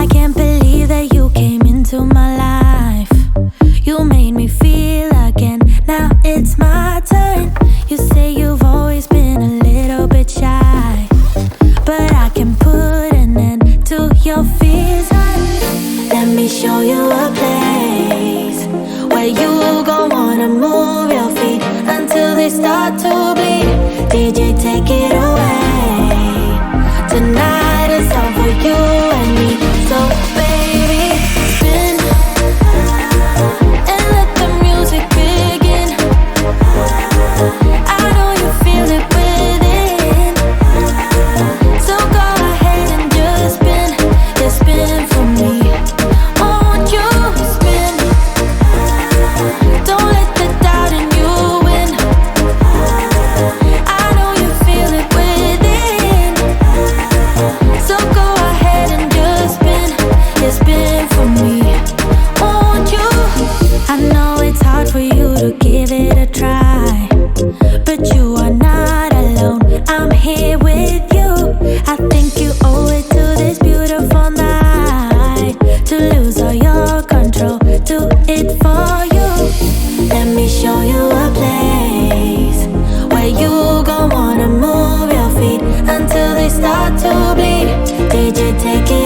I can't believe that you came into my life. You made me feel again, now it's my turn. You say you've always been a little bit shy, but I can put an end to your fears. Let me show you a place where you gon' wanna move your feet until they start to bleed. DJ, take it away. Tonight is all for you and me. So baby, spin and let the music begin. I know you feel it within, so go ahead and just spin. Yeah, spin for me. Won't you spin? Don't let the doubt in you win. I know you feel it within, so go ahead and just spin. Yeah, spin for me. Won't you? I know it's hard for you to give it a try, but you are not alone. I'm here with you. I think you owe it to this beautiful night to lose all your control. Do it for you. Let me show you a place where you gon' wanna move your feet until they start to bleed. DJ, take it